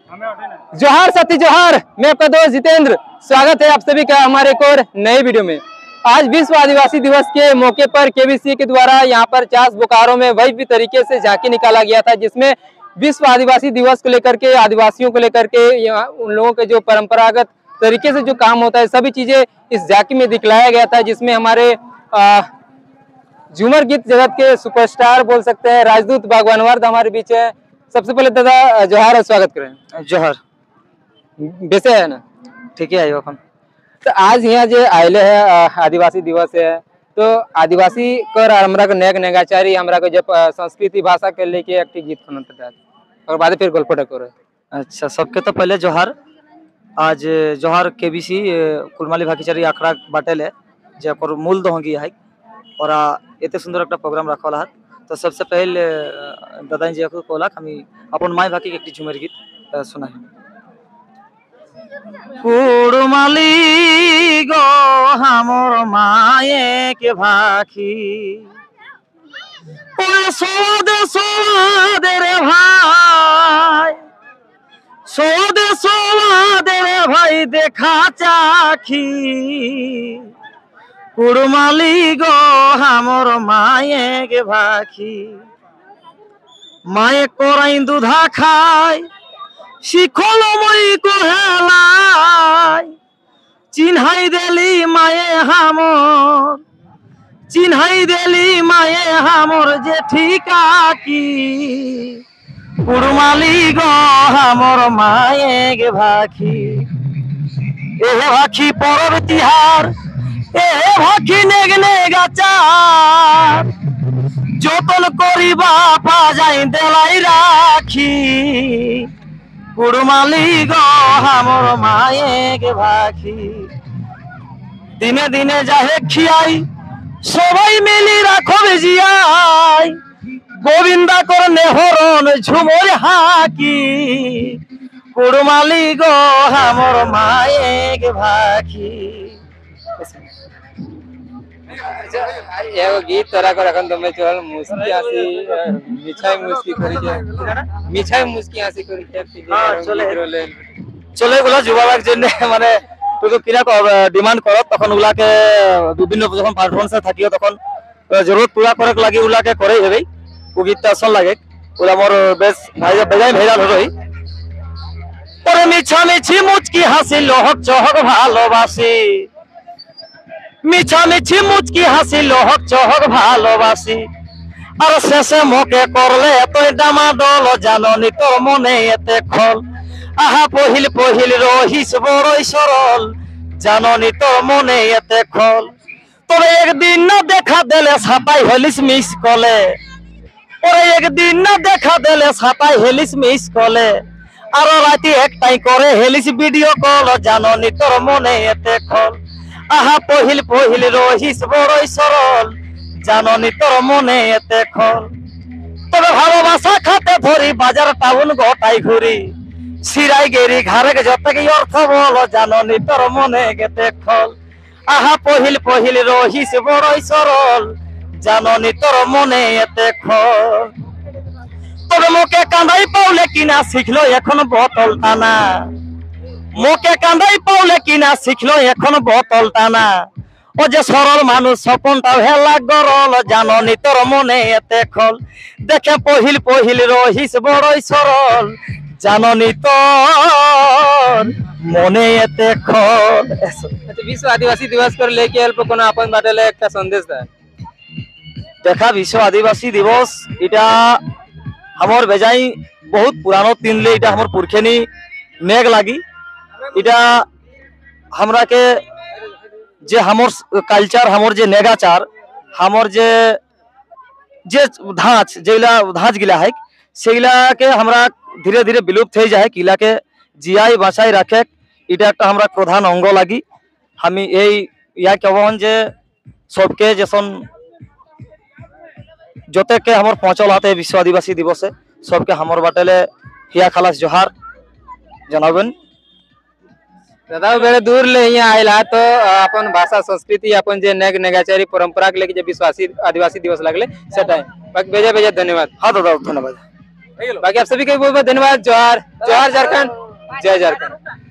जोहार साथी जोहार, मैं आपका दोस्त जितेंद्र। स्वागत है आप सभी का हमारे एक और नए वीडियो में। आज विश्व आदिवासी दिवस के मौके पर केबीसी के द्वारा यहाँ पर 50 बोकारो में भव्य तरीके से झांकी निकाला गया था, जिसमें विश्व आदिवासी दिवस को लेकर के, आदिवासियों को लेकर के, यहाँ उन लोगों के जो परंपरागत तरीके से जो काम होता है सभी चीजें इस झांकी में दिखलाया गया था। जिसमें हमारे झूमर गीत जगत के सुपरस्टार बोल सकते हैं राजदूत बागवानवर्द हमारे बीच है। सबसे पहले दादा जोहार और स्वागत करें। जोहर वैसे है ना, ठीक है आयो हम। तो आज यहाँ जो आयले है आदिवासी दिवस है, तो आदिवासी कर हमरा के नेक नेगाचारी हमरा के जब संस्कृति भाषा के लेके एक गीत सुनता और बाद फिर गल्प करो। अच्छा, सबके तो पहले जोहर। आज जोहर केबीसी कुलमाली भाकीचारी आखड़ा बाटेल है जेकर मूल दोहंगी है और एते सुंदर एक प्रोग्राम रखल है। तो सबसे पहले दादा जी को कहला हम अपन माई भाकी के झुमर गीत सुना है। कुड़माली गो हमर माये के भाखी सोद सोद रे भाई, सोद सोद रे भाई देखा चाखी। कुड़माली गो हमर माये के भाखी, माये कोराई दूधा खाय शिखल मई को हेलाई। चिन्हाई देली माये हमर, चिन्हाई देली माये हमर जेठी काकी। कुड़माली गो हमर माये के भाखी, ए भाखी पर्व तिहार, ए भाखी नेग नेगा चार। जोतन करी बापा जाई देलाई राखी। कुड़माली गो हमर माये के भाखी, दिने दिने जाहे खियाई सबाई मिली राखो भेजियाई। गोविंदा कर नेहरन झुमर हाकी। कुड़माली गो हमर माये के भाखी। एगो गीत तोरा को रखन तो मैं चल मुस्की आसी मिठाई मुस्की करी के, मिठाई मुस्की आसी करी के। हां चले चले गुला जुबाबाक जने माने तो किना को डिमांड करत तखन उला के विभिन्न जखन परफॉर्मेंस থাকিও तखन जरूरत पूरा करक लागि उला के करे हेबे। ओ गीत असल लागे उला मोर बेस भाई बजाय भेजाल होई। ओरे मिछा मिछि मुचकी हासि लोहक चहक ভালোবাসি। মিছা মিছি মুচকি হাসি লোহক চহক ভালোবাসি। আর শেষে মোকে করলে এতই ডামাডোল জাননি তোর মনে এতে খল। আহা পহিল পহিল রহিস বড়ই সরল জাননি তোর মনে এতে খল। তবে একদিন না দেখা দিলে ছাপাই হলিস মিস কলে। ওরে একদিন না দেখা দিলে ছাপাই হলিস মিস কলে। আর রাতে একটাই করে হেলিস ভিডিও কল জাননি তোর মনে এতে খল। আহা পহিল পহিল রহিস বড়ই সরল জাননি তোর মনে এতে খল। তবে ভালোবাসা খাতে ধরি বাজার টাউন গোটাই ঘুরি। সিরাই গেরি ঘাড়ে যতকে অর্থ বল জাননি তোর মনে গেতে খল। আহা পহিল পহিল রহিস বড়ই সরল জাননি তোর মনে এতে খল। তবে মোকে কাঁদাই পাউলে কিনা শিখলো এখন বোতল টানা। মোকে কাঁদাই পাউলে কিনা শিখলো এখন বোতল টানা। ও যে সরল মানুষ স্বপনটা হেলা গরল জাননি তোর মনে এতে খল। দেখে পহিল পহিল রহিস বড়ই সরল জাননি তোর মনে এতে খল। अच्छा, विश्व आदिवासी दिवस पर लेके अल्प कोनो अपन बाटले एक संदेश है। देखा विश्व आदिवासी दिवस इटा हमर बेजाई बहुत पुरानो दिन ले इटा हमर पुरखेनी नेग लागी। इटा हमरा के जे हमर कल्चर हमर जे नेगाचार हमर जे जे धाँच जेला धाँच गिला है सेला के हमरा धीरे धीरे विलुप्त हो जाए। किला के जियाई बचाई रखे इटा एक हमरा प्रधान अंग लागी। हम या कहन जे सबके जैसन जोते के हमर पहुँचल हाथे विश्व आदिवासी दिवस है सबके हमर बाटेले हिया खालास जोहार जनाबन। दादा बेड़े दूर ले यहाँ आयला तो अपन भाषा संस्कृति अपन जे नेग नेगाचारी परंपरा के लेके जे विश्व आदिवासी दिवस लगले सेटा है। बेजा बेजा धन्यवाद। हाँ दादा धन्यवाद। बाकी आप सभी का बहुत बहुत धन्यवाद। जोहार, जोहार झारखंड, जय झारखंड।